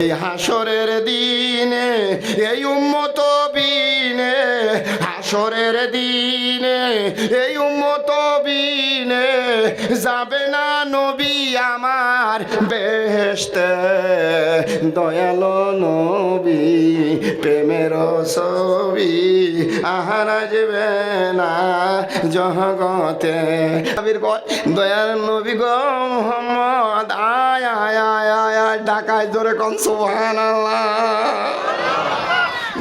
এই হাসরের দিনে এই উম্মত বিনে, হাসরের দিনে এই উম্মত বিনে যাবে না নবী আমার বেহেশতে। দয়ালো নবী প্রেমের ছবি আহারা যাবে না জগতে। দয়াল নবী গো মোহাম্মদ আয় আয় আয় আয় আয় ঢাকায় জোরে কোন সুবহানাল্লাহ।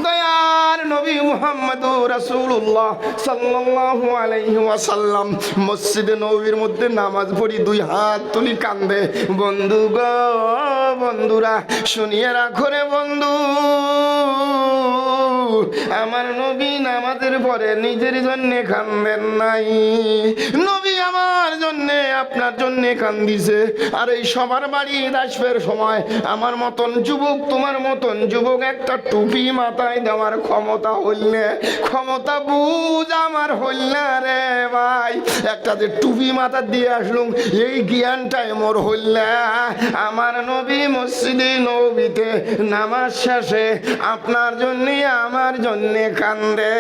দয়ার নবী মুহাম্মদুর রাসূলুল্লাহ সাল্লাল্লাহু আলাইহি ওয়াসাল্লাম মসজিদে নববীর মধ্যে নামাজ পড়ি, দুই হাত তুলি কান্দে। বন্ধু গো বন্ধুরা শুনিয়ে রাখো রে বন্ধু, আমার নবী নামাজের পরে নিজের জন্য কান্দেন নাই, নবী আমার জন্য আপনার জন্য কান্দিছে। আর এই সবার বাড়ি আসবের সময় আমার মতন যুবক তোমার মতন যুবক একটা টুপি মাথায় দেওয়ার ক্ষমতা হইলে, ক্ষমতা বুঝ আমার হইল না রে ভাই। একটা যে টুপি মাথা দিয়ে আসলুম এই জ্ঞানটাই মোর হইল না। আমার নবী মসজিদে নবীতে নামাজ শেষে আপনার জন্যে আমার জন্যে কান্দে।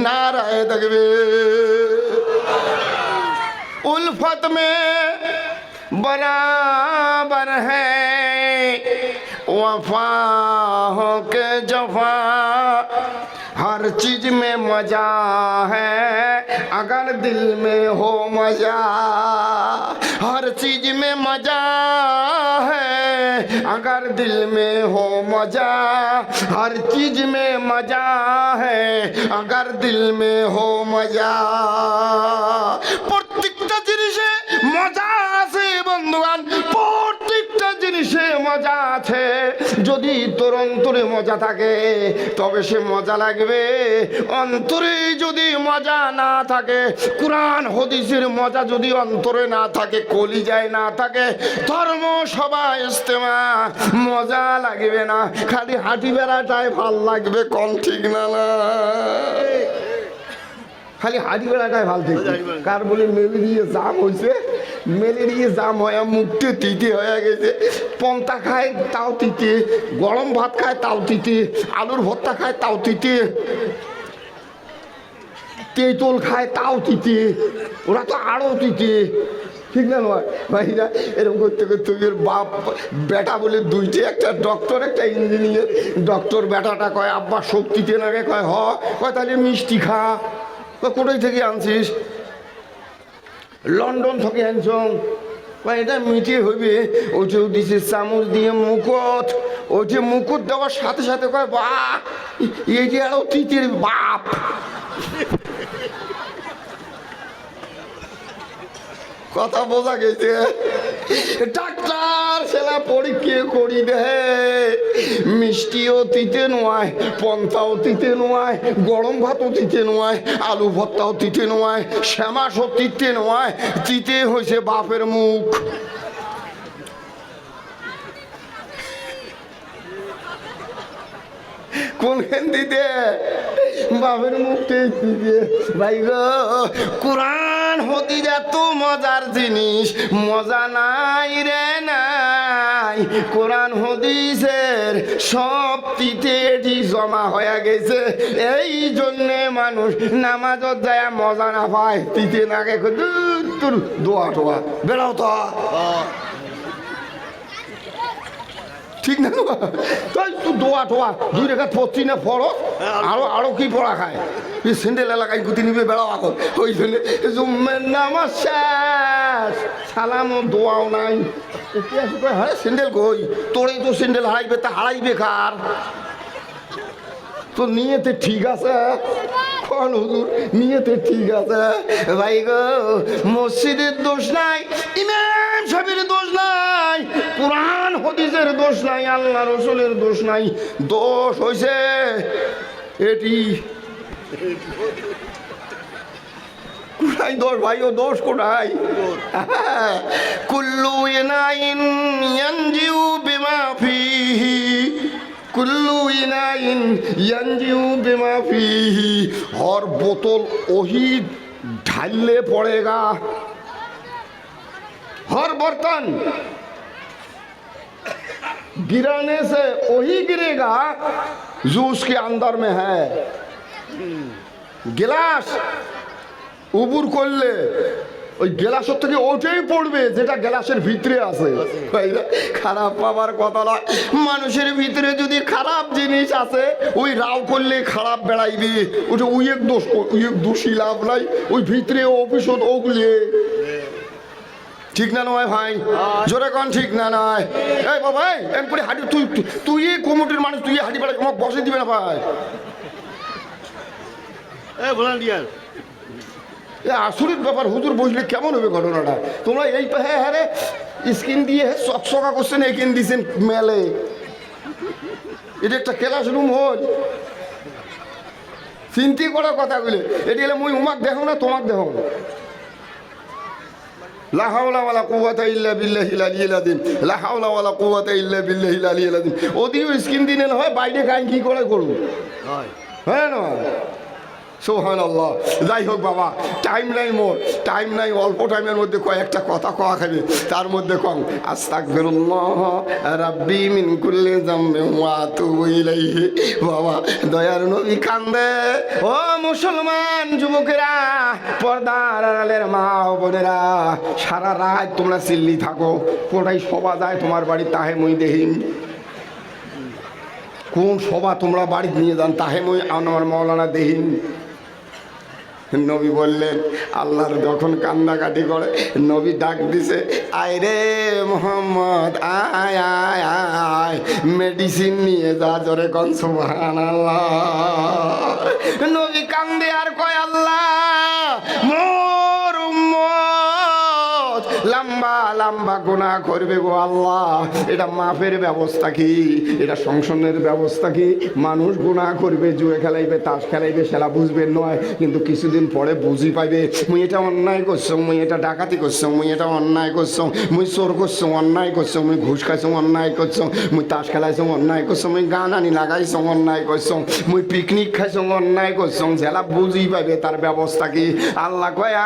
নারায়ে তাকবীর। उल्फत में बराबर है वफा हो के जफा, हर चीज में मजा है अगर दिल में हो मजा, हर चीज में मजा है अगर दिल में हो मजा, हर चीज में मजा है अगर दिल में हो मजा। প্রত্যেকটা জিনিসে মজা আছে বন্ধুগণ, প্রত্যেকটা জিনিসে মজা আছে। যদি তোর অন্তরে মজা থাকে তবে সে মজা লাগবে, অন্তরে যদি মজা না থাকে, কোরআন হাদিসের মজা যদি অন্তরে না থাকে, কলিজায় না থাকে, ধর্ম সভা ইজতেমা মজা লাগবে না, খালি হাঁটি বেড়াটাই ভাল লাগবে। কোন ঠিক না না? খালি হাঁটি বেড়াটাই ভাল ঠিক। কার বলে ম্যালেরিয়া জাম হয়েছে, ম্যালেরিয়া জাম হয়ে মুখতে তিতে হয়ে গেছে, পন্তা খায় তাও তিতে, গরম ভাত খায় তাও তিতে, আলুর ভর্তা খায় তাও তিতে, তেঁতুল খায় তাও তিতে, ওরা তো আরও তিতে। ঠিক না নয় ভাইরা? এরকম করতে করতে ওর বাপ বেটা বলে দুইটে, একটা ডক্টর একটা ইঞ্জিনিয়ার। ডক্টর বেটাটা কয় আব্বা শক্তিতে নাগে, কয় হ, কয় তাহলে মিষ্টি খা। কোথায় থেকে আনছিস? লন্ডন থেকে আনছ। এটা মিটিয়ে হইবে। ওইটাও দিছে চামচ দিয়ে মুকুট, ওইটা মুকুট দেওয়ার সাথে সাথে কয় বাহ এই যে আরো তিতির বাপ। কথা বোঝা গেছে? ডাক্তার সেলা পরীক্ষা করি দে, মিষ্টিও তিতে নয়, পন্থাও তিতে নয়, গরম ভাতও তিতে নয়, আলু ভর্তাও তিতে নয়, শ্যামাসও তিতে নয়, তিতে হয়েছে বাপের মুখ। কোনখান দিতে? বাপের মুখতে দিতে। ভাই গো কোরআন হাদিস এত মজার জিনিস, মজা নাই রে নাই। কোরআন হাদিসের সব তিতে জমা হয়ে গেছে, এই জন্যে মানুষ নামাজত যায় মজা না পায়, তিতে না গে তোর দোয়া টোয়া বেড়াও তো। ঠিক না? তাই তো দোয়া টোয়া দুই রেখা পড়ছি না পড়ো, আরো আরো কি পড়া খায়? স্যান্ডেল এলাকায় গুতি নিবে বেড়াও এখন, ওই জন্য জুম্মের নামাজ শেষ, সালামও দোয়াও নাই। হ্যাঁ স্যান্ডেল কই? তোরেই তো স্যান্ডেল হারাইবে, তা হারাইবে কার? তো নিয়েতে ঠিক আছে, কোন হুজুর নিয়েতে ঠিক আছে। ভাই গো মসজিদের দোষ নাই, ইমাম সাহেবের দোষ নাই, কোরআন হাদিসের দোষ নাই, আল্লাহ রসুলের দোষ নাই। দোষ হইছে এটি কোথায় দোষ ভাই? ও দোষ কোথায়? কুল্লু ইনাইন ইয়ানজিউ বিমা ফিহি, কুল্লু ইনাইন ইয়ানজিউ বিমা ফিহি, হর বোতল ওহি ঢাললে পড়েগা, हर बर्तन गिराने से वही गिरेगा जो उसके अंदर में है। गिलास উবুর করলে ওই গ্লাসের থেকে ওটাই পড়বে যেটা গ্লাসের ভিতরে আছে। খারাপ পাবার কথা না, মানুষের ভিতরে যদি খারাপ জিনিস আছে ওই রাও করলে খারাপ বেড়াইবে, ওটা উইয়েক দোষ, উইয়েক দোষী লাভ নাই, ওই ভিতরে অফিসত ওগুলি ঠিক না নয় ভাই? জোরে কন ঠিক না নয়? এই বাবা এম করে হাঁটি, তুই তুই কমিটির মানুষ, তুই হাঁটি বেড়া আমাকে বসে দিবে না ভাই। আসরিত ব্যাপার, হুজুর বসলে কেমন হবে ঘটনাটা? তোমরা এই হ্যাঁ হ্যাঁ রে স্কিন দিয়ে চকচকা করছেন, এখান দিয়েছেন মেলে, এটা একটা ক্লাসরুম হল? চিন্তি করার কথাগুলো এটি হলে মুই উমাক দেখো না তোমাক দেখো। লা হাওলা ওয়ালা কুওয়াতা ইল্লা বিল্লাহিল আলিয়্যিল আযীম, লা হাওলা ওয়ালা কুওয়াতা ইল্লা বিল্লাহিল আলিয়্যিল আযীম। ওদিও স্কিন দিনে হয়, বাইরে গান কি করে করব? হ্যাঁ না সুবহানাল্লাহ। যাই হোক বাবা, টাইম নাই মোর, টাইম নাই, অল্প টাইমের মধ্যে কয়েকটা কথা কওয়া খাবে। তার মধ্যে কম আস্তাগফিরুল্লাহ রাব্বি মিন কুল্লি যামবিন ওয়া আতুবু ইলাইহি। বাবা দয়ার নবী কান্দে। ও মুসলমান যুবকেরা, পর্দার আড়ালের মা ও বোনেরা, সারা রাত তোমরা চিল্লি থাকো, কোটাই সভা যায় তোমার বাড়ি, তাহে মুই দেহিম। কোন সভা তোমরা বাড়ি নিয়ে যান, তাহে মুই আমার মৌলানা দেহিম। নবী বললেন, আল্লাহর যখন কান্দাকাটি করে নবী ডাক দিছে, আয় রে মোহাম্মদ আয় আয় আয়, মেডিসিন নিয়ে যা। জোরে কোন সুবহানাল্লাহ। নবী কান্দে আর কয়, আল্লাহ মোর উম্মত লম্বা লম্বা গুনাহ করবে গো আল্লাহ, এটা মাফের ব্যবস্থা কি? এটা সংশোধনের ব্যবস্থা কি? মানুষ গুনাহ করবে, জুয়ে খেলাইবে, তাস খেলাইবে, সেটা বুঝবে নয়, কিন্তু কিছুদিন পরে বুঝি পাইবে মুই এটা অন্যায় করছো, মুই এটা ডাকাতি করছো, মুই এটা অন্যায় করছো, মুই চোর করছো অন্যায় করছো, মুই ঘুষ খাইছো অন্যায় করছো, মুই তাস খেলাইছো অন্যায় করছো, মুই গান আনি লাগাইছো অন্যায় করছো, মুই পিকনিক খাইছো অন্যায় করছো। জেলা বুঝি পাইবে তার ব্যবস্থা কি? আল্লাহ কয়,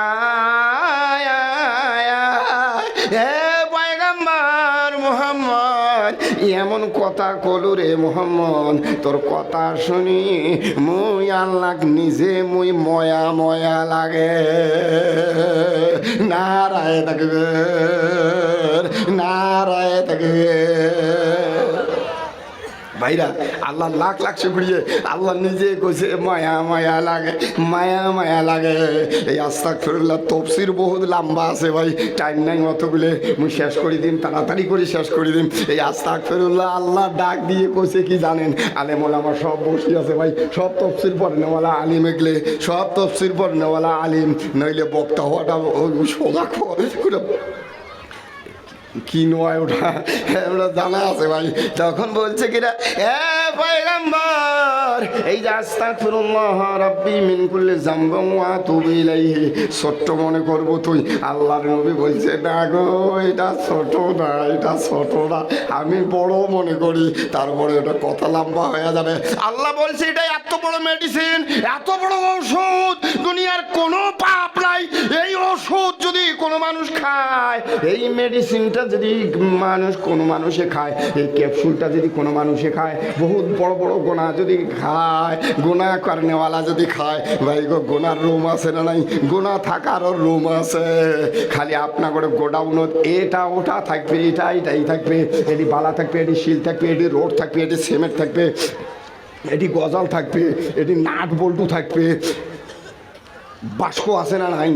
হে পয়গম্বর মুহাম্মদ, এমন কথা কলু রে মুহাম্মদ, তোর কথা শুনি মুই আল্লাহ নিজে মুই ময়া ময়া লাগে। নারায় তাকবীর, নারায় তাকবীর। ভাইরা আল্লাহ লাখ লাখ শুকরিয়ে, আল্লাহ নিজে কইছে মায়া মায়া লাগে, মায়া মায়া লাগে। এই আস্তাগফিরুল্লাহ তফসির বহুত লম্বা আছে ভাই, টাইম নাই অতগুলো, মুই শেষ করে দিন, তাড়াতাড়ি করে শেষ করে দিন। এই আস্তাগফিরুল্লাহ আল্লাহ ডাক দিয়ে কইছে কি জানেন? আলেম ওলামা সব বসে আছে ভাই, সব তফসির পড়নেওয়ালা আলিম, এগলে সব তফসির পড়নেওয়ালা আলিম, নইলে বক্তা হওয়াটা সোজা করে কি নয়, ওটা ওটা জানা আছে ভাই। তখন বলছে কিনা, এ পয়গম্বর, এই যে আস্তাগফিরুল্লাহ রাব্বি মিন কুল্লি যামবিন ওয়া আতুবু ইলাইহি, ছোট্ট মনে করবো তুই? আল্লাহর নবী বলছে, না গো এটা ছোট না, এটা ছোট না, আমি বড় মনে করি। তারপরে ওটা কথা লম্বা হয়ে যাবে। আল্লাহ বলছে, এটা এত বড় মেডিসিন, এত বড় ওষুধ, দুনিয়ার কোনো পাপ নাই। এই ওষুধ যদি কোনো মানুষ খায়, এই মেডিসিনটা যদি মানুষ কোনো মানুষে খায়, এই ক্যাপসুলটা যদি কোনো মানুষে খায়, বহুত বড় বড় গোনা যদি খায়, গোনা করনেওয়ালা যদি খায়, ভাই গো গোনার রুম আছে না নাই? গোনা থাকারও রুম আছে। খালি আপনার করে গোডাউনত এটা ওটা থাকবে, এটা এটাই থাকবে, এটি বালা থাকবে, এটি শিল থাকবে, এটি রোড থাকবে, এটি সিমেন্ট থাকবে, এটি গজাল থাকবে, এটি নাট বল্টু থাকবে। বাস্ক আছে না নাই?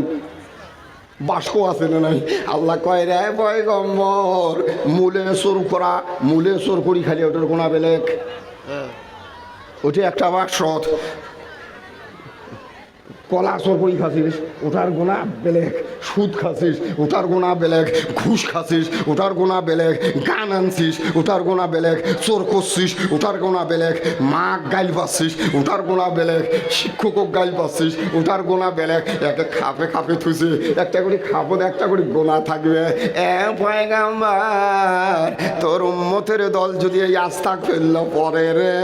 বাস্ক আছে না নাই? আল্লাহ কয়, রে পয়গম্বর, মূলে চোর করা, মূলে চোর করি খালি ওটার গোনা বেলেগ, ওটা একটা বাক্স। কলা চোর করি খাসিস, ওটার গোনা বেলেগ। সুদ খাসিস, ওটার গোনা বেলেগ। ঘুষ খাসিস, ওটার গোনা বেলেগ। গান আনছিস, ওটার গোনা বেলেগ। চোর করছিস, ওটার গোনা বেলেগ। মা গাইল পাচ্ছিস, ওটার গোনা বেলেগ। শিক্ষকক গাইল পাচ্ছিস, ওটার গোনা বেলেগ। একটা খাপে খাপে থুসি, একটা করে খাপত একটা করে গোনা থাকবে। এ পয়গম্বর, তোর উম্মত উম্মতের দল যদি এই আস্তাগফিরুল্লাহ পড়ে রে,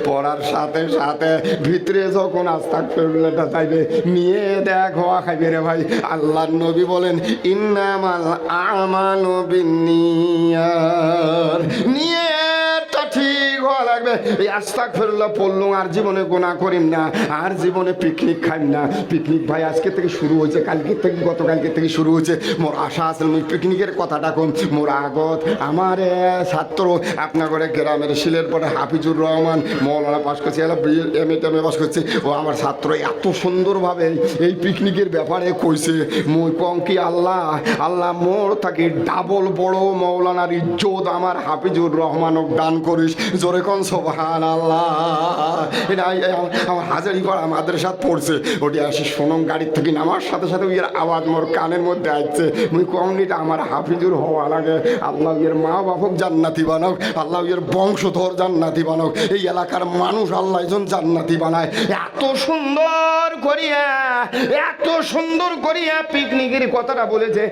পড়ার সাথে সাথে ভিতরে যখন আস্তাগফিরুল্লাহটা চাইবে নিয়ে দেখ হওয়া খাইবে রে ভাই। আল্লাহর নবী বলেন ইন্নামাল আমালু বিন্নিয়াত, নিয়তটা ঠিক হওয়া লাগবে। এই আস্তাগফিরুল্লাহ পড়লুম আর জীবনে গুনাহ করিম না, আর জীবনে পিকনিক খাইম না। পিকনিক ভাই আজকে থেকে শুরু হয়েছে, কালকে থেকে গতকালকে থেকে শুরু হয়েছে। মোর আশা আছে পিকনিকের কথাটা কম। মোর আগত আমার ছাত্র আপনার করে গ্রামের শিলের পরে হাফিজুর রহমান মৌলানা পাশ করছে, এমএ পাশ করছে। ও আমার ছাত্র এত সুন্দরভাবে এই পিকনিকের ব্যাপারে কইছে। মই কম কি আল্লাহ আল্লাহ মোর থাকি ডাবল বড় মৌলানার ইজ্জত আমার হাফিজুর রহমানক দান করিস। জোরে কোন সুবহানাল্লাহ। এটা আমার হাজারিপাড়া মাদ্রাসাত পড়ছে, ওটি আসি সোনম গাড়ির থেকে নামার সাথে সাথে ওই আওয়াজ মোর কানের মধ্যে আসছে। মুই কম এটা আমার হাফিজুর হওয়া লাগে। আল্লাহ এর মা বাপক জান্নাতি বানাও, আল্লাহ এর বংশধর জান্নাতি বানাও, এই এলাকার মানুষ আল্লাহ একজন জান্নাতি বানায়। এত সুন্দর করিয়া এত সুন্দর করিয়া পিকনিকের কথাটা বলেছে।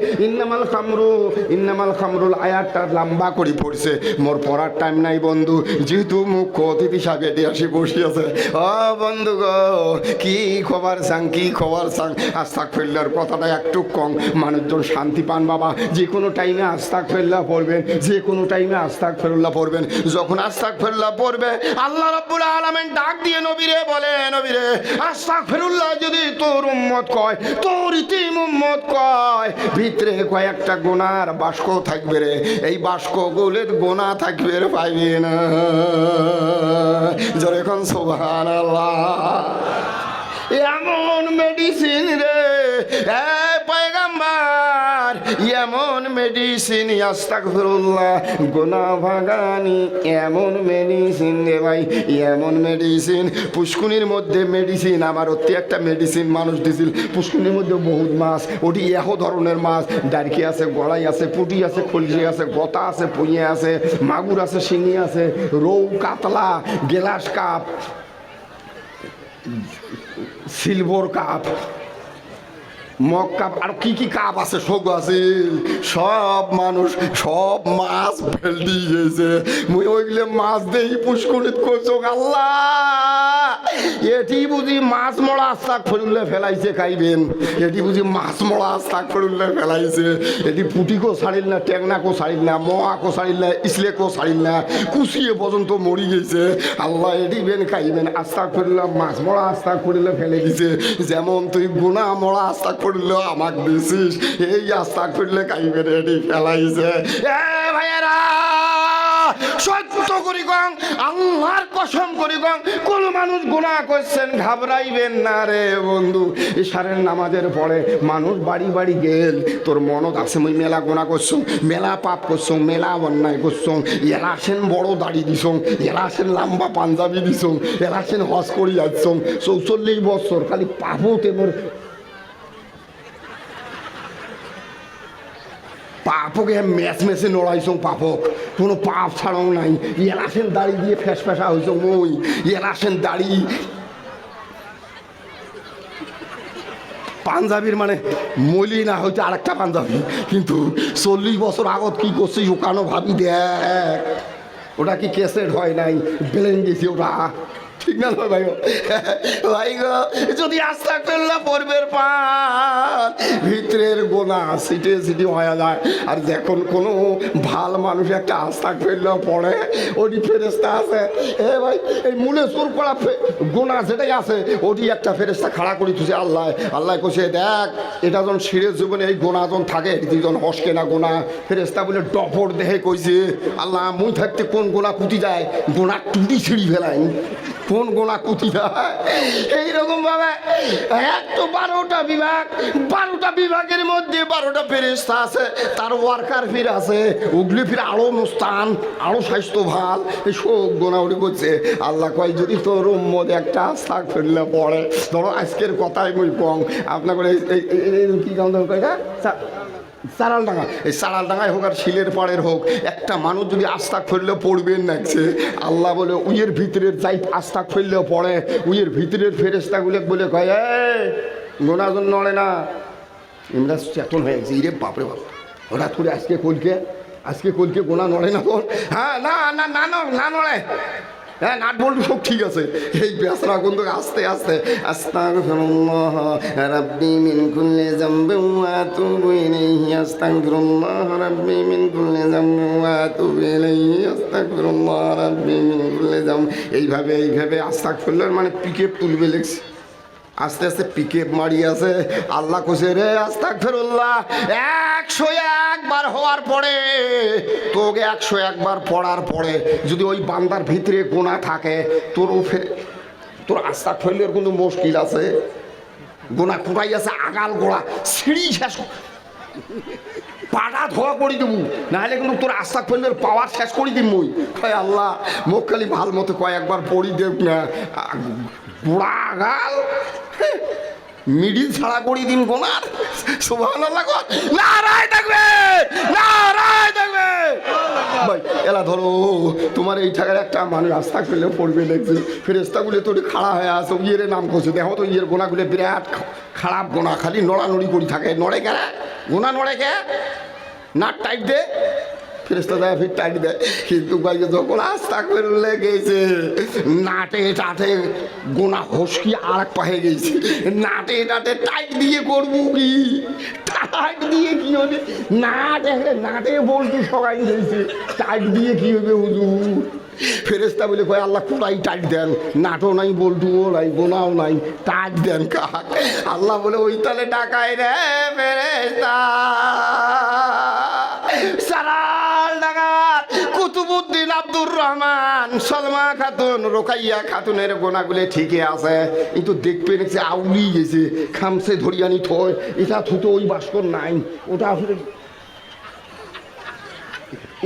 ইন্নামাল খামরুল আয়াতটা লম্বা করে পড়ছে। মোর পড়ার টাইম নাই বন্ধু, যেহেতু মুখ্য অতিথি সাহেব এটি আসি বসিয়াছে। ও বন্ধু গো, কি খবর চাং কি খবর চাং? আস্তাগফিরুল্লাহর কথাটা একটু কম, মানুষজন শান্তি পান বাবা। যে কোনো টাইমে আস্তাগফিরুল্লাহ পড়বেন, যে কোনো টাইমে আস্তাগফিরুল্লাহ পড়বেন। যখন আস্তাগফিরুল্লাহ পড়বে আল্লাহ রাব্বুল আলামিন ডাক দিয়ে নবীরে বলে, নবীরে আস্তাগফিরুল্লাহ যদি তোর উম্মত কয়, তোর ইতিম উম্মত কয়, ভিতরে কয়েকটা গুনার বাস্ক থাকবে রে, এই বাস্কগুলোর গুনাহ থাকবে রে, পাইবে না। জোরে কোন সুবহানাল্লাহ। এমন মেডিসিন রে পয়গম্বর, এমন মেডিসিন আস্তাগফিরুল্লাহ গুনাহ ভাগানি, এমন মেডিসিন রে ভাই, এমন মেডিসিন। পুষ্কুনির মধ্যে মেডিসিন, আমার অতি একটা মেডিসিন মানুষ দিছিল। পুষ্কুনির মধ্যে বহুত মাছ, ওটি এহ ধরনের মাছ, ডারকি আছে, গড়াই আছে, পুটি আছে, খলসি আছে, গতা আছে, পুঁইয়া আছে, মাগুর আছে, শিঙি আছে, রৌ, কাতলা, গেলাস cup, silver cup, mug cup, আর কি কি কাপ আছে সব আছে। সব মানুষ সব মাছ ফেলতে গেছে। মুই ওইগুলো মাছ দেই পুষ্করিত করছো। আল্লাহ এটি বুঝি মাছ মরা আস্তাগফিরুল্লাহ ফেলাইছে খাইবেন, এটি বুঝি মাছ মরা আস্তাগফিরুল্লাহ ফেলাইছে। এটি পুটিকো ছাড়িল না, টেংনাকো ছাড়িল না, মোয়াকো ছাড়িল না, ইসলেকো ছাড়িল না, কুচিয়ে পর্যন্ত মরি গেছে। আল্লাহ এটি বেন খাইবেন আস্তাগফিরুল্লাহ, মাছ মরা আস্তাগফিরুল্লাহ ফেলে দিছে। যেমন তুই গুনাহ মরা আস্তাগফিরুল্লাহ আমাক দিছিস, এই আস্তাগফিরুল্লাহ খাইবেন এটি ফেলাইছে। এ ভাইয়েরা সত্য করি কং, আল্লাহর কসম করি কং, কোন মানুষ গুনাহ করছেন ঘাবড়াইবেন না রে বন্ধু। ইশারের নামাজের পরে মানুষ বাড়ি বাড়ি গেল, তোর মনত আছে মুই মেলা গুনাহ করছুম, মেলা পাপ করছুম, মেলা অন্যায় করছুম। এলাসেন বড় দাড়ি দিছুম, এলাসেন লম্বা পাঞ্জাবি দিছুম, এলাসেন হজ করি যাচ্ছুম 44 বছর, খালি পাপতে মোর পাপকে ম্যাচ ম্যাচে নড়াইছং। পাপক কোনো পাপ ছাড়াও নাই। এলাসেন দাড়ি দিয়ে ফেস ফেসা হয়েছ মই, এলাসেন দাড়ি পাঞ্জাবির মানে মলি না হইতে আরেকটা পাঞ্জাবি, কিন্তু 40 বছর আগত কি করছিস ওখানো ভাবি দেখ। ওটা কি ক্যাসেট হয় নাই, বেলেন গেছি ওটা, ঠিক না ভাই? ভাই গো যদি আস্তাগফিরুল্লাহ পড়বের পান ভিতরের গোনা সিটে সিটি হয়ে যায়। আর যখন কোনো ভাল মানুষ একটা আস্তাগফিরুল্লাহ পড়ে, ওটি ফেরেশতা আছে এ ভাই এই মূলে সুর করা গোনা যেটাই আছে ওটি একটা ফেরেশতা খাড়া করে তুছে। আল্লাহ আল্লাহ কষে দেখ, এটা যখন সিঁড়ের জীবনে এই গোনা যখন থাকে, দুজন হসকে না গোনা। ফেরেশতা বলে ডপর দেহে কইছে আল্লাহ মুই থাকতে কোন গোনা কুতি যায়, গোনা টুটি ছিঁড়ি ফেলাই, কোন গোনা কুতি যায়। এইরকম ভাবে একটু 12টা বিভাগ, 12টা বিভাগের মধ্যে 12টা ফেরেশতা আছে, তার ওয়ার্কার ফির আছে, উগলি ফির আরো মুস্তান, আরো স্বাস্থ্য ভাল। এই সব গোনা উঠে করছে। আল্লাহ কয় যদি তোর উম্মত একটা আস্তাগফিরুল্লাহ পড়ে, ধরো আজকের কথাই মুই কম আপনার কি কাম কয়টা চারালডাঙ্গা, এই চারালডাঙ্গায় হোক আর শিলের পাড়ের হোক, একটা মানুষ যদি আস্তাগফিরুল্লাহ পড়বেন নাকছে, আল্লাহ বলে উইয়ের ভিতরের যাই আস্তাগফিরুল্লাহ পড়ে, উইয়ের ভিতরের ফেরেশতাগুলো বলে কয় গোনার জন্য নড়ে না। ইমরা চেতন হয়ে গেছে, ইরে বাপরে বাপ হঠাৎ করে আজকে কলকে আজকে কলকে গোনা নড়ে না তোর? হ্যাঁ, না না না না নড়ে। হ্যাঁ, নাট বল্টু সব ঠিক আছে, এই বেসরা কিন্তু আস্তে আস্তে আস্তাগফিরুল্লাহ রাব্বি মিন কুল্লি যামবিন ওয়া আতুবু ইলাইহি, আস্তাগফিরুল্লাহ রাব্বি মিন কুল্লি যামবিন ওয়া আতুবু ইলাইহি, আস্তাগফিরুল্লাহ রাব্বি মিন কুল্লি যামব। এইভাবে আস্তাগফিরুল্লাহ মানে পিকে তুলবে লেগছে, আস্তে আস্তে পিকে মারি আছে। আল্লাহ কোসে রে আস্তাগফিরুল্লাহ 101 বার হওয়ার পরে, তোকে 101 বার পড়ার পরে যদি ওই বান্দার ভিতরে গোনা থাকে, তোর আস্তাগফিরুল্লাহর কিন্তু মুশকিল আছে। গোনা কোটাই আছে আগাল গোড়া, সিঁড়ি শেষ পাটা ধোয়া করে দেবো, নাহলে কিন্তু তোর আস্তাগফিরুল্লাহর পাওয়ার শেষ করে দিব। মই কয় আল্লাহ মুখ খালি ভাল মতো কয়েকবার পড়ি দেব না, বুড়া গাল মিডিল ছাড়া করি দিন গোনার। সুবহানাল্লাহ, নারায় থাকবে, নারায় থাকবে। ভাই এলা ধরো তোমার এই টাকার একটা মানুষ আস্তাগফিরুল্লাহ পড়বে দেখছি, ফেরেশতাগুলো তোর খাড়া হয়ে আসো, ইয়ের নাম করছে, দেখো তো ইয়ের গোনাগুলো বিরাট খারাপ গোনা, খালি নড়ানড়ি করি থাকে। নড়ে কে গোনা, নড়ে কে? নাট টাইট দে, ফেরেশতা দেয় ফির টাইট দেয়। কিন্তু ভাই যখন আস্তাগফিরুল্লাহ গেছে, নাটে টাটে গোনা হসকি আর এক পাহে গেছে, নাটে টাটে টাইট দিয়ে করবো কি? টাইট দিয়ে কি হবে? নাটে বলতো সবাই গেছে, টাইট দিয়ে কি হবে হুজুর? ফেরেশতা বলে কয় আল্লাহ কোটাই টাইট দেন, নাটও নাই, বল্টুও নাই, গোনাও নাই, টাইট দেন কাক? আল্লাহ বলে ওই তালে ডাকায় রে ফেরেশতা, সারাল ডাকাত কুতুবুদ্দিন আব্দুর রহমান, সলমা খাতুন, রোকাইয়া খাতুনের গোনাগুলো ঠিকই আছে, কিন্তু দেখবে দেখছে আউলি গেছে, খামসে ধরিয়ানি থয়, এটা থুতো ওই বাস্কর নাই, ওটা আসলে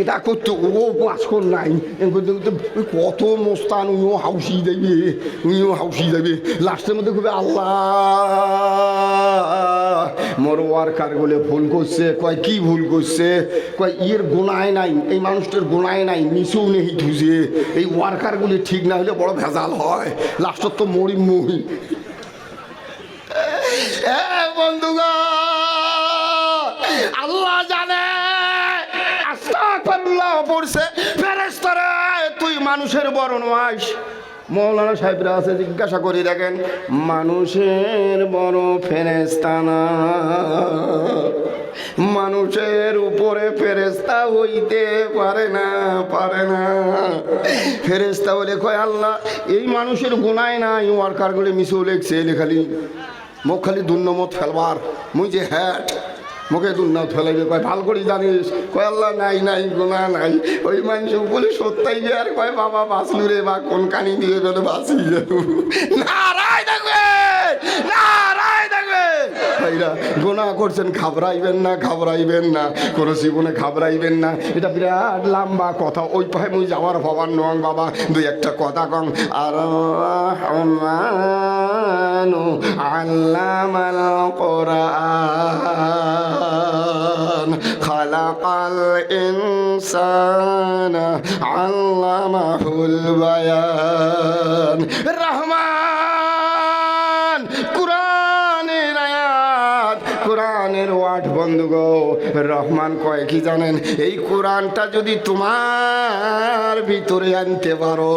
এটা করতে ও বাস্কর নাই, কত মোস্তান উইও হাউসি দেবে, উইও হাউসি দেবে। লাস্টের মধ্যে খুবই আল্লাহ মোর ওয়ার্কার বলে ভুল করছে। কয় কি ভুল করছে? কয় ইয়ের গোনায় নাই, এই মানুষটার গোনায় নাই, নিচেও নেই ধুজে, এই ওয়ার্কারগুলি ঠিক না হলে বড় ভেজাল হয়, লাস্টত তো মরি মহি। বন্ধুগণ আল্লাহ জানে আস্তাগফিরুল্লাহ পড়ছে, ফেরেশতারা তুই মানুষের বড় নয়। মৌলানা সাহেবরা আছে, জিজ্ঞাসা করি দেখেন, মানুষের বড় ফেরেশতা না, মানুষের উপরে ফেরেশতা হইতে পারে না, পারে না। ফেরেশতা বলে কয় আল্লাহ এই মানুষের গুনায় নাই, ওয়ার্কার করে মিশো লেগছে, খালি মুখ খালি দুর্নমত ফেলবার, মুই যে হ্যাট মুখে দুর্নাথ ফেলাইবে। কয় ভাল করি জানিস? কয় আল্লাহ নাই নাই গোনা নাই, ওই মানুষ বলে সত্যাই গে। আর কয় বাবা বাঁচলু রে, বা কোন কানি দিয়ে গেলে বাঁচি যাবো। নারায় থাকবে, নারায় থাকবে। ভাইরা গোনা করছেন, ঘাবড়াইবেন না, ঘাবড়াইবেন না, কোনো জীবনে ঘাবড়াইবেন না। এটা বিরাট লম্বা কথা, ওই পায়ে মুই যাওয়ার ভাবার নং বাবা, দুই একটা কথা কং। আর আল্লামাল কোরআন খালাকাল ইনসানা আল্লামাহুল বায়ান। রহমান কুরআনের আয়াত, কোরআনের ওয়ার্ড বন্ধুগো। রহমান কয় কি জানেন? এই কোরআনটা যদি তোমার ভিতরে আনতে পারো,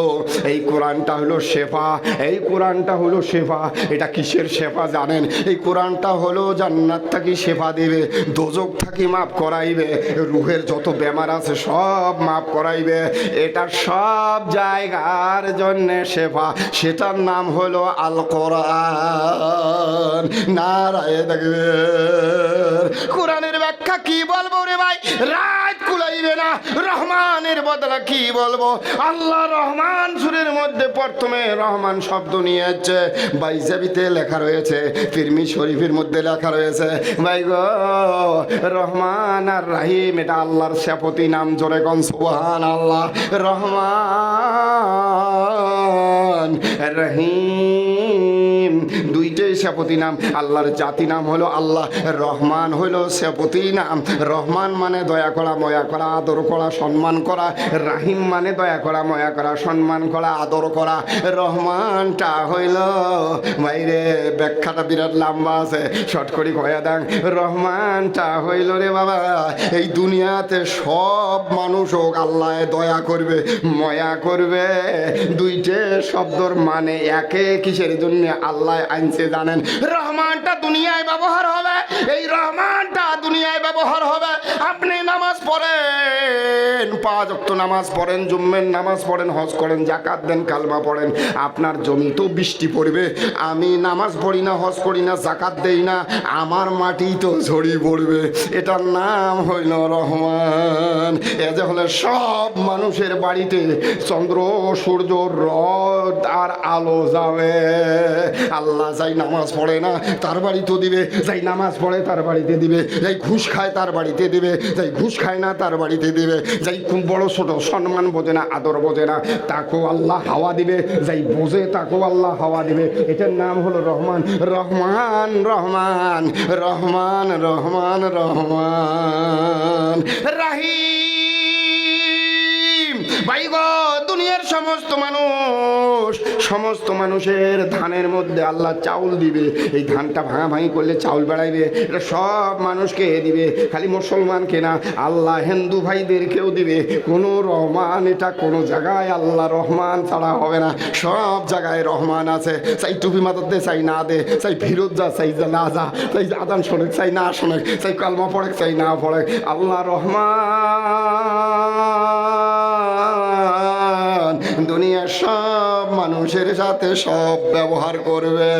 এই কোরআনটা হলো শেফা, এই কোরআনটা হলো শেফা। এটা কিসের শেফা জানেন? এই কোরআনটা হলো জান্নাত থাকি শেফা দিবে, দোজক থাকি মাফ করাইবে, রুহের যত বেমার আছে সব মাফ করাইবে। এটা সব জায়গার জন্যে শেফা, সেটার নাম হলো আল কোরআন। নারায়ে দেখবে কোরআনের ব্যাখ্যা কি বলবো রে ভাই, রাত কুলাইবে না। রহমানের বদলা কি বলবো? আল্লাহ রহমান সুরের মধ্যে প্রথমে রহমান শব্দ নিয়ে যাচ্ছে, বাইজাবিতে লেখা রয়েছে, তিরমিজি শরীফের মধ্যে লেখা রয়েছে। ভাই গো রহমান আর রাহিম এটা আল্লাহর শাপতি নাম, জোরে কোন সুবহানাল্লাহ। রহমান রহিম দুইটাই সেপতি নাম, আল্লাহর জাতি নাম হলো আল্লাহ, রহমান হলো সেপতি নাম। রহমান মানে দয়া করা, ময়া করা, আদর করা, সম্মান করা। রাহিম মানে দয়া করা, ময়া করা, সম্মান করা, আদর করা। রহমানটা হইল বাইরে ব্যাখ্যাটা বিরাট লম্বা আছে, শর্ট করে কয়া দাং। রহমানটা হইল রে বাবা, এই দুনিয়াতে সব মানুষ হোক আল্লাহ দয়া করবে, ময়া করবে। দুইটে শব্দর মানে একে কিসের জন্য আল্লাহ আনছে জানেন? রহমানটা দুনিয়ায় ব্যবহার হবে, এই রহমানটা দুনিয়ায় ব্যবহার হবে। আপনি নামাজ পড়েন, 5 ওয়াক্ত নামাজ পড়েন, জুম্মের নামাজ পড়েন, হজ করেন, জাকাত দেন, কালমা পড়েন, আপনার জমি তো বৃষ্টি পড়বে। আমি নামাজ পড়ি না, হজ করি না, জাকাত দেই না, আমার মাটি তো ঝড়ি পড়বে। এটার নাম হইল রহমান। এ যে হলে সব মানুষের বাড়িতে চন্দ্র, সূর্য, রদ আর আলো যাবে। আল্লাহ যাই নামাজ পড়ে না তার বাড়িতেও দিবে, যাই নামাজ পড়ে তার বাড়িতে দিবে, যাই ঘুষ খায় তার বাড়িতে দিবে, যাই ঘুষ খায় না তার বাড়িতে দিবে, যাই খুব বড় ছোট সম্মান বোঝে না, আদর বোঝে না, তাকেও আল্লাহ হাওয়া দিবে, যাই বোঝে তাকেও আল্লাহ হাওয়া দিবে। এটার নাম হলো রহমান। রহমান রহমান রহমান রহমান রহমান রাহিম। ভাই গো, দুনিয়ার সমস্ত মানুষের ধানের মধ্যে আল্লাহ চাউল দিবে। এই ধানটা ভাঙা ভাঙি করলে চাউল বেড়াইবে, এটা সব মানুষকে দিবে, খালি মুসলমানকে না, আল্লাহ হিন্দু ভাইদেরকেও দিবে। কোনো রহমান এটা কোনো জায়গায় আল্লাহ রহমান ছাড়া হবে না। সব জায়গায় রহমান আছে, চাই টুপি মাথার দে, চাই না দে, চাই ফিরত যা, চাই না যা, চাই আদান শোনে, চাই না শোনে, চাই কালমা পড়ে, চাই না পড়ে, আল্লাহ রহমান দুনিয়ার সব মানুষের সাথে সব ব্যবহার করবে।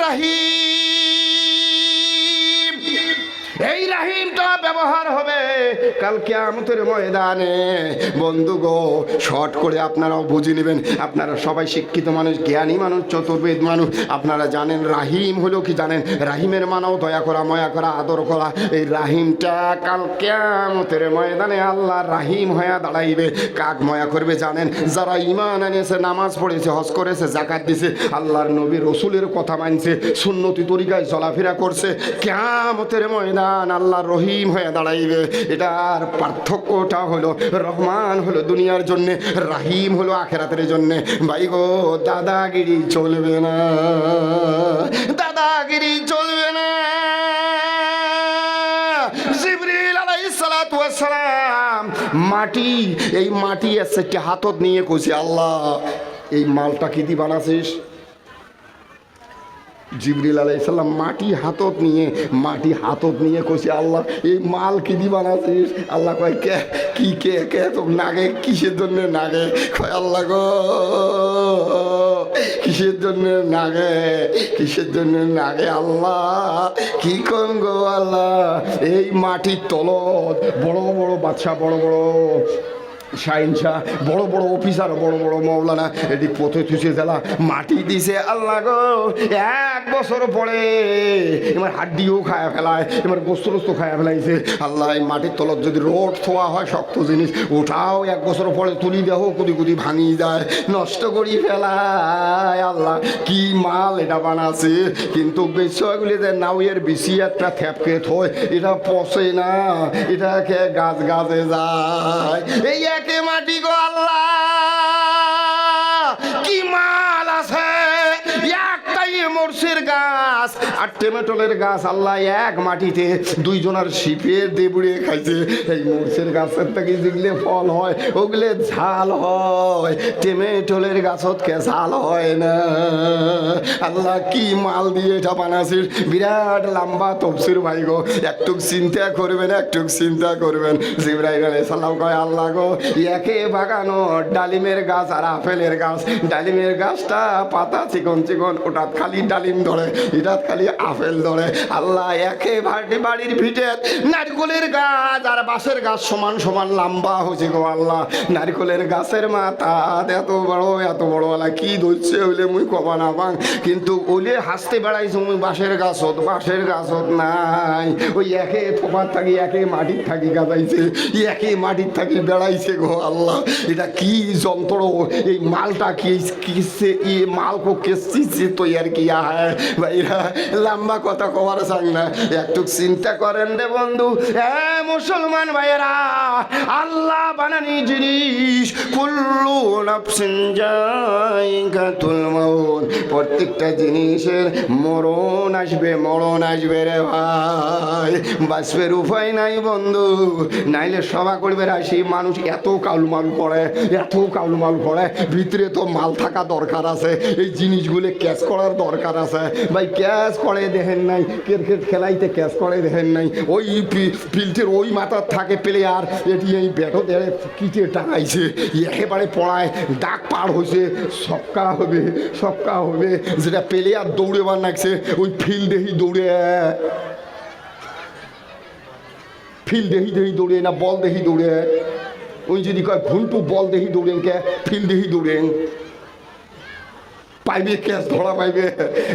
রাহিম, এই রাহিমটা ব্যবহার হবে কাল কিয়ামতের ময়দানে। বন্ধু গো, শর্ট করে আপনারাও বুঝে নেবেন, আপনারা সবাই শিক্ষিত মানুষ, জ্ঞানী মানুষ, চতুর্বেদ মানুষ, আপনারা জানেন রাহিম হলো কি জানেন? রাহিমের মানাও দয়া করা, ময়া করা, আদর করা। এই রাহিমটা কাল কিয়ামতের ময়দানে আল্লাহ রাহিম হয়ে দাঁড়াইবে। কাক ময়া করবে জানেন? যারা ঈমান এনেছে, নামাজ পড়েছে, হজ করেছে, জাকাত দিছে, আল্লাহর নবী রসুলের কথা মানছে, সুন্নতি তরিকায় চলাফেরা করছে, কিয়ামতের ময়দান আল্লাহ রহিম হয়ে দাঁড়াইবে। এটার পার্থক্যটা হলো রহমান হলো দুনিয়ার জন্যে, রাহিম হলো আখেরাতের জন্যে। ভাই গো, দাদাগিরি চলবে না, দাদাগিরি চলবে না। জিবরিল আলাইহিস সালাতু ওয়াস সালাম মাটি, এই মাটি আছে হাতত নিয়ে কইছে, আল্লাহ এই মালটা কি দি বানাছিস? জিবরিল আলাইহিস সালাম মাটি হাতত নিয়ে কইছে, আল্লাহ এই মাল কি দি বানাছিস? আল্লাহ কয়, কে কি কে কে তো নাগে, কিসের জন্য নাগে? কয়, আল্লাহ গো কিসের জন্য নাগে, কিসের জন্য নাগে? আল্লাহ কি কম গো আল্লাহ, এই মাটির তলত বড় বড় বাদশা, বড় বড় শাহিনশাহ, বড় বড় অফিসার, বড় বড় মৌলানা এটি পথে থুসে জেলা মাটি দিছে। আল্লাহ গো, 1 বছর পরে এবার হাড্ডিও খায়া ফেলায়, এবার গোস্ত খায়া ফেলাইছে। আল্লাহ এই মাটির তলত যদি রোড থোয়া হয়, শক্ত জিনিস, ওটাও 1 বছর পরে তুলি দেহ কুদি কুদি ভাঙি যায়, নষ্ট করি ফেলায়। আল্লাহ কি মাল এটা বানাছে, কিন্তু বিষয়গুলি যে নাউয়ের বেশি একটা থ্যাপকে থয়, এটা পচে না, এটাকে গাছ গাছে যায়। এই একে মাটি গো আল্লাহ, কি মাল আছে, একটাই মরসের গাছ আর টমেটোলের গাছ। আল্লাহ এক মাটিতে 2 জনের শিপের দেবুড়ে খাইছে। এই মরসের গাছের থেকে যেগুলো ফল হয় ওগুলো ঝাল হয়, টমেটোলের গাছত কে ঝাল হয় না। আল্লাহ কি মাল দিয়ে এটা বানাছিস, বিরাট লম্বা তফসির ভাই গো, একটু চিন্তা করবেন, একটু চিন্তা করবেন। জিবরাইল আলাইহিস সালাম কয়, আল্লাহ গো একে বাগানো ডালিমের গাছ আর আপেলের গাছ, ডালিমের গাছটা পাতা চিকন চিকন, ওটা খালি ডালিম ধরে, এটা খালি আপেল ধরে। আল্লাহ একে বাড়ির ভিটে নারকেলের গাছ আর বাঁশের গাছ সমান সমান লম্বা হয়েছে গো আল্লাহ। নারকেলের গাছের মাথা এত বড় আল্লাহ কি ধরছে হইলে মুই কবা না পাং, কিন্তু ওলে হাসতে বেড়াইছো মুই বাঁশের গাছত নাই। ওই একে ফোপার থাকি একে মাটির থাকি গাদাইছে, একে মাটির থাকি বেড়াইছে গো আল্লাহ। এটা কি যন্ত্র, এই মালটা কিসে মাল কো কেসছে তো আর কি হয় ভাইরা, লম্বা কথা কবার চাং না, একটু চিন্তা করেন রে বন্ধু। মুসলমান ভাইয়েরা, আল্লাহ বানানি জিনিস কুল্লু নাফসিন যায়িকাতুল মাউত, প্রত্যেকটা জিনিসের মরণ আসবে রে ভাই, বাঁচবের উপায় নাই বন্ধু। নাইলে সভা করবে রাশি মানুষ এত কাউলমাল করে ভিতরে তো মাল থাকা দরকার আছে, এই জিনিসগুলো ক্যাচ করার দরকার আছে ভাই। ক্যাচ করে দেখেন নাই, ক্রিকেট খেলাইতে ক্যাচ করে দেখেন নাই, ওই ফিল্ডের ওই মাথার থাকে প্লেয়ার, এটি এই ব্যাটও দেড়ে কিটে টাঙাইছে, একেবারে পড়ায় ডাক পার হয়েছে, সক্কা হবে যেটা প্লেয়ার দৌড়ে বার নাকছে, ওই ফিল্ড দেখি দৌড়ে না বল দেখি দৌড়ে, ওই যদি কয় ঘুন্টু বল দেখি দৌড়েন কে ফিল্ড দেখি দৌড়েন, পাইবে ক্যাচ ধরা পাইবে।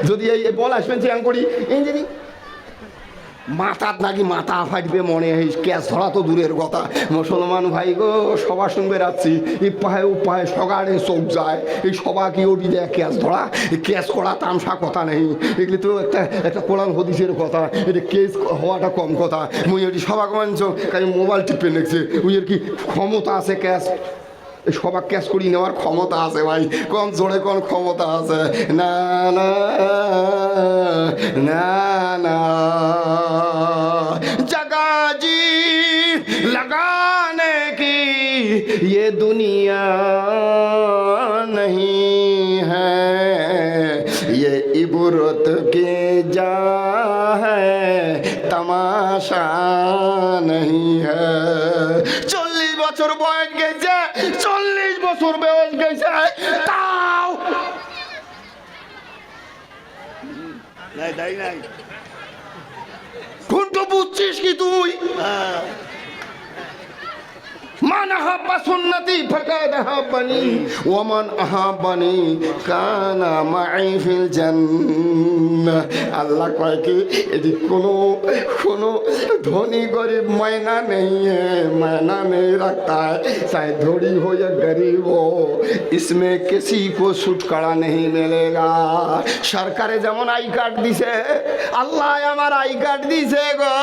যদি এই বল আসবেন চেয়াং করি এই যদি মাথার নাকি মাথা ফাটবে মনে হয়, ক্যাচ ধরা তো দূরের কথা। মুসলমান ভাই গো, সবার সঙ্গে রাখছি উপায় সকালে চোখ যায়, এই সবা কি ওটি দেয় ক্যাচ ধরা, ক্যাচ করা তামসা কথা নেই, এগুলি তো একটা কোরআন হাদিসের কথা, এটা কেস হওয়াটা কম কথা। মুই এটি সবাক মানছ কারণ মোবাইল টিপে নেছে, ওই এর কি ক্ষমতা আছে ক্যাচ, সবাক ক্যাচ করি নেওয়ার ক্ষমতা আছে ভাই, কম জোরে কোন ক্ষমতা আছে না না না না। जगाजी लगाने की ये दुनिया नहीं है, ये इबरत के जा है तमाशा नहीं है। 40 বছর বয়স গেছে, 40 বছর বয়স গেছে, তাও নাই কোনটা বুঝছিস কি তুই? মান আহাব্বা সুন্নতি ফাকাদ আহাব্বানি ওয়া মান আহাব্বানি কানা মাই ফিল জান্নাহ। আল্লাহ কয় কি এটি কোনো ধনী গরিব মায়না নেই মায়না নেই রাখতা है, चाहे धोड़ी हो या गरीब हो, इसमें किसी को छुटकारा नहीं मिलेगा। সরকারে যেমন আই কার্ড দিছে, আল্লাহ আমার আই কার্ড দিছে গো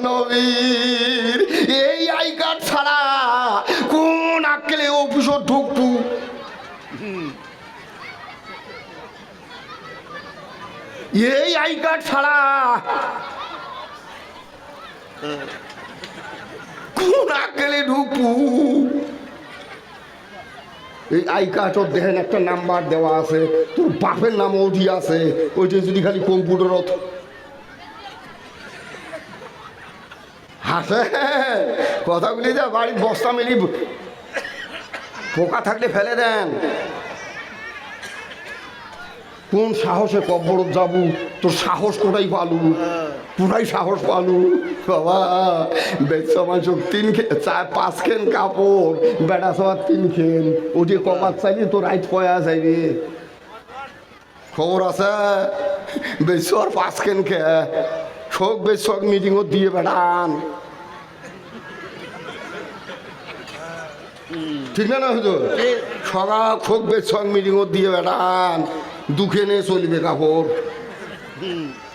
নবীর, এই আই কার্ড ছাড়া কোন আক্কেলে অফিসে ঢুকবো? এই আই কার্ড ছাড়া কোন আক্কেলে ঢুকবো? এই আই কার্ডের দেখেন একটা নাম্বার দেওয়া আছে, তোর বাপের নাম ওটি আছে, ওইটা যদি খালি কম্পিউটারত হাসে কথাগুলি যা বাড়ির বস্তা মেলি পোকা থাকলে ফেলে দেন। কোন সাহসে কবর যাবো, তোর সাহস কোথায় পালু, পুরাই সাহস পালু বাবা। বেচা মাংস 5 খেন কাপড়, বেড়া সবার 3 খেন, ওটি কবার চাইলে তোর রাইট পয়া যাইবে, খবর আছে? বেচর 5 খেন খে শোক বেচক মিটিংও দিয়ে বেড়ান, ঠিক না? হুজুর সকাল শোক বেচক মিটিংও দিয়ে বেড়ান, দুঃখে নিয়ে চলবে কাপড়,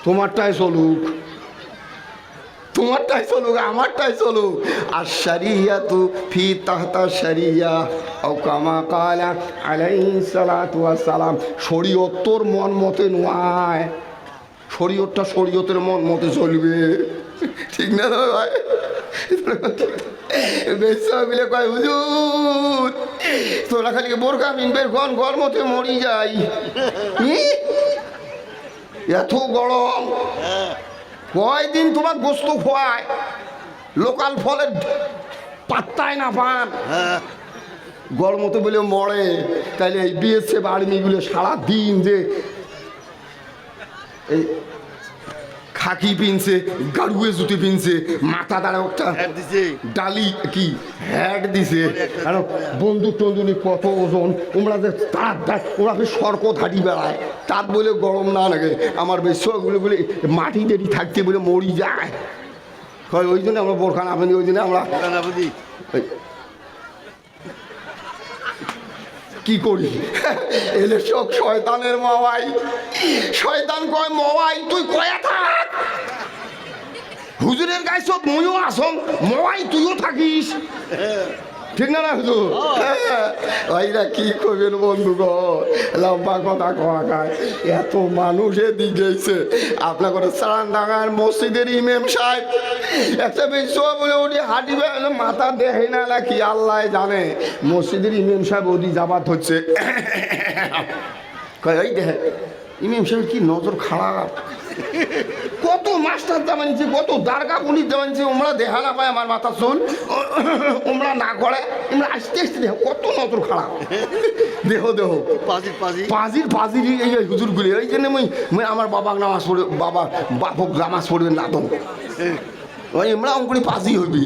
তোমারটাই চলুক আমারটাই চলুক। আর শরিয়াতু ফি তাহতা শরিয়া আও কামা ক্বালা আলাইহিস সালাতু ওয়াস সালাম, শরীয়ত তোর মন মতে নয়, শরীয়তটা শরীয়তের মন মতে চলবে, ঠিক না ভাই? বেশলে কয় হুজুর তোরা খালি বোরকা মিনবের ঘর মতে মরি যাই, এত গরম কয়দিন তোমার গোস্ত খোয়ায়, লোকাল ফলের পাত্তায় না পান, গরমতে বলে মরে। তাইলে এই বিএসএফ আর্মিগুলো সারাদিন যে এই খাকি পিনছে, গাড়ুয়ে জুতি পিনছে, মাথা দ্বারা একটা ডালি কি হ্যাট দিছে, আর বন্দুক টন্দুক কত ওজন, ওমরা যে তার ওরা সর্ক ধাটি বেড়ায়, তার বলে গরম না লাগে, আমার বেশগুলো বলে মাটি দেরি থাকতে বলে মরি যায়, ওই জন্য আমরা বোরখা না বাঁধি, ওই জন্য আমরা কি করি এলে সব শয়তানের মাওয়াই, শয়তান কয় মাওয়াই তুই কয়া থাক, হুজুরের গায়ে সব ময়ও আসং মাওয়াই তুইও থাকিস, ঠিক না না হুজুর? ভাইরা কি করবেন বন্ধুগণ, লম্বা কথা কয়া খায়, এত মানুষ এদিকে আপনার করে সারানডাঙ্গার মসজিদের ইমাম সাহেব একটা বিষয় বলে উনি হাঁটিবে মাথা দেখে না নাকি আল্লাহ জানে, মসজিদের ইমাম সাহেব ওদি যাবাত হচ্ছে, এই দেখে ইমাম সাহেব কি নজর খারাপ, কত মাস্টার জামানিছে, কত দারগা পুলিশ জামানিছে, ওমরা দেখা না পায় আমার মাথা চুল, ওমরা না করে, আমরা আসতে আসতে দেখো কত নজর খারাপ, দেহ দেহ পাজির পাজির এই হুজুরগুলি, এই জন্য মুই আমার বাবাকে নামাজ পড়ে, বাপক নামাজ পড়বেন না তো, ওই আমরা অঙ্কুরি পাজি হবি।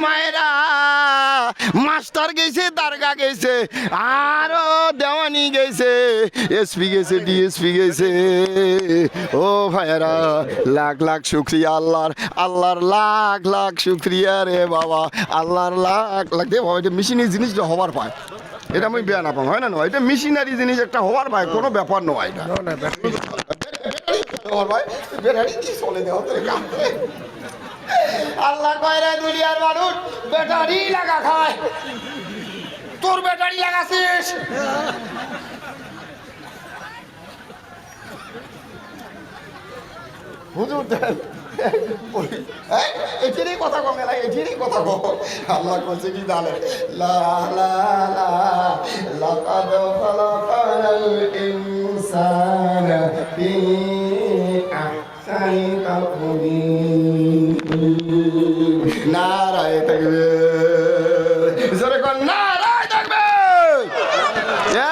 মায়েরা মাস্টার গেছে, দারগা গেছে, আরো দেওয়ানি গেছে, এসপি গেছে, ডিএসপি গেছে, ও ভাইয়েরা লাখ লাখ শুক্রিয়া আল্লাহর লাখ লাখ শুক্রিয়া রে বাবা, আল্লাহর লাখ লাখ দে বাবা, এটা মেশিনের জিনিসটা হবার পায়, এটা আমি বেয়া না পাম, হয় না নয়, এটা মেশিনারি জিনিস একটা হবার পায়, কোনো ব্যাপার নয় এটা, চলে দেওয়া আল্লাহ কয়রা দুনিয়ার মানুষ ব্যাটারি লাগা খায়, তোর ব্যাটারি লাগাছিস, হুজুর এটিরই কথা কম না, এটিরই কথা কম, আল্লাহ বলছে কি জানে, লা লা লা লাকাদ খালাকাল ইনসানা ফি আহসানি তাকওয়িম, নারায়ে তাকবীর, জোরে কোন নারায়ে তাকবীর।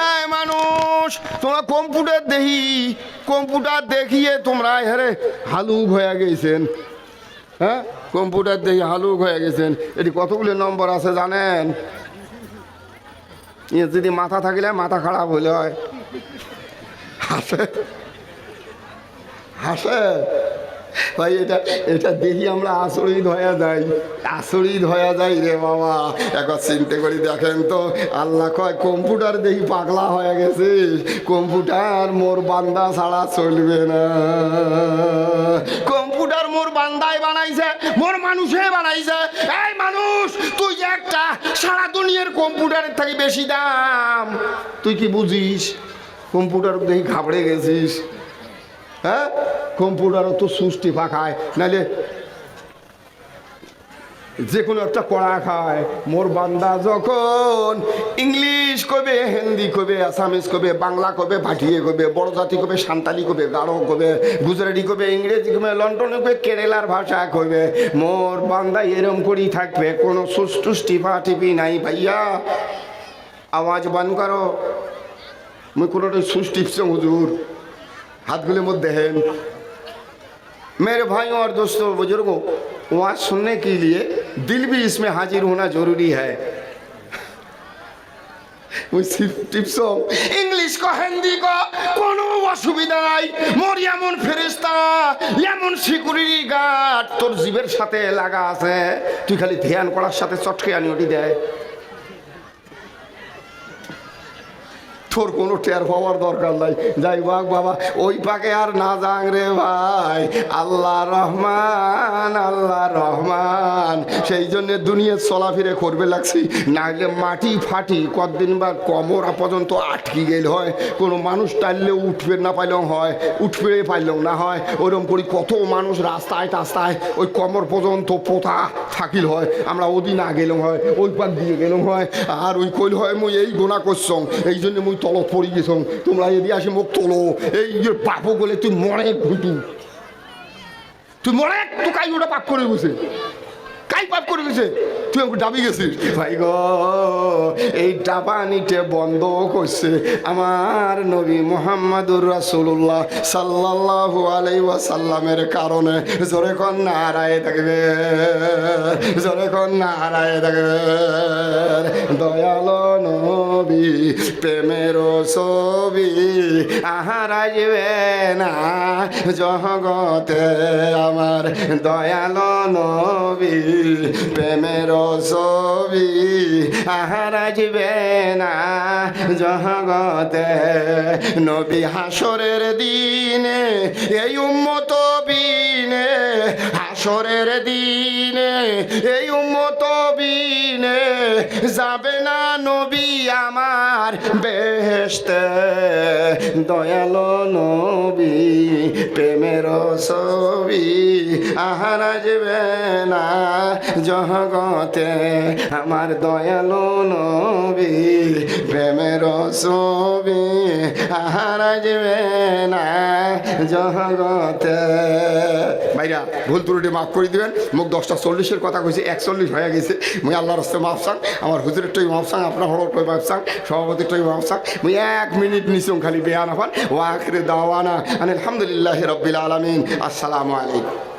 এই মানুষ তোমরা কম্পিউটার কম্পিউটার দেখিয়ে তোমরা হেরে হালুক হয়ে গেছেন, হ্যাঁ কম্পিউটার দেখি হালুক হয়ে গেছেন, এটি কতগুলো নম্বর আছে জানেন? যদি মাথা থাকলে মাথা খারাপ হইলে হয়, হাসে হাসে ভাই, এটা দেখি আমরা আচরিত হয়ে যাই রে বাবা, একবার চিন্তা করি দেখেন তো, আল্লাহ কয় কম্পিউটার দেখি পাগলা হয়ে গেছে, কম্পিউটার মোর বান্দা ছাড়া চলবে না, কম্পিউটার মোর বান্দায় বানাইছে, মোর মানুষে বানাইছে, এই মানুষ তুই যে একটা সারা দুনিয়ার কম্পিউটারের থেকে বেশি দাম, তুই কি বুঝিস? কম্পিউটার দেখি ঘাবড়ে গেছিস, হ্যাঁ কম্পিউটারও তো সুষ্টি পাখায়, নাহলে যে কোনো একটা কড়া খায়, মোর বান্দা যখন ইংলিশ কবে, হিন্দি কবে, আসামিস কবে, বাংলা কবে, ভাটিয়ে কবে, বড় জাতি কবে, সান্তালি কবে, গাঢ় কবে, গুজরাটি কবে, ইংরেজি কবে, লন্ডনে কবে, কেরালার ভাষা কবে, মোর বান্দা এরম করেই থাকবে, কোনো সুষ্টিপা টিপি নাই ভাইয়া, আওয়াজ বান করো, মুই কোনোটাই সুষ্টিপছ হুজুর, हाथगुले मत देखें। मेरे भाइयों और दोस्तों बुजुर्गों, आवाज़ सुनने के लिए दिल भी इसमें हाजिर होना जरूरी है। इंग्लिश को हिंदी को कोनो असुविधा নাই, মোর এমন ফেরেশতা এমন সিকিউরিটি গার্ড তোর জীবের সাথে লাগা আছে, তুই খালি ধ্যান করার সাথে চটকে আনি ওটি দেয়, তোর কোনো টের পাওয়ার দরকার নাই। যাই বাক বাবা, ওই পাকে আর না যাং রে ভাই, আল্লাহ রহমান, সেই জন্য দুনিয়া চলাফিরে করবে লাগছি, নাহলে মাটি ফাটি কতদিন বা কমরা পর্যন্ত আটকে গেল হয়, কোনো মানুষ টাইলেও উঠবে না পাইলেও হয়, উঠবে পাইলেও না হয়, ওরকম করি কত মানুষ রাস্তায় টাস্তায় ওই কমর পর্যন্ত পোতা থাকিল হয়, আমরা ওদিন না গেলাম হয়, ওই পাক দিয়ে গেলাম হয়, আর ওই কইল হয় মুই এই গোনা করছং, এই জন্য মুই তলত পড়ি গেছং, তোমরা এদি আসে মুখ তোলো, এই বাপু বলে তুই মরে ঘুটু, তুই মরে তুই কাই ওটা পাপ করে বসে, কাই হাই পাপ করে গেছে, তুই আমাকে ডাবি গেছিস ভাই গো। এই ডাবানিতে বন্ধ করছে আমার নবী মুহাম্মাদুর রাসূলুল্লাহ সাল্লাল্লাহু আলাইহি ওয়াসাল্লামের কারণে। জোরে কোন নারায়ে থাকবে, জোরে কোন নারায়ে থাকবে। দয়ালো নবী প্রেমের ছবি হারাইবে না জগতে আমার। দয়ালো নবী প্রেমের ছবি হারাইবে না জগতে। নবী হাসরের দিনে এই উম্মত বিনে, হাসরের দিনে এই উম্মত বিনে যাবে না নবী আমার বেহেশতে। দয়ালো নবী প্রেমের ছবি হারাইবে না জগতে আমার। দয়ালো নবী প্রেমের ছবি হারাইবে না জগতে। ভাইরা ভুল ত্রুটি মাফ করে দিবেন। মুখ 10টা 40-এর কথা কইছে, 41 হয়ে গেছে। মুই আল্লাহর রাস্তে মাফ চাং, আমার হুজুরেরটাই মাফ চাং, আপনার হরটাই মাফ চাং, সভাপতিরটাই মাফ চাং। মুই 1 মিনিট নিছুম খালি বেয়ান হন। ওয়া আখিরে দাওয়ানা আলহামদুলিল্লাহি রাব্বিল আলামিন। আসসালামু আলাইকুম।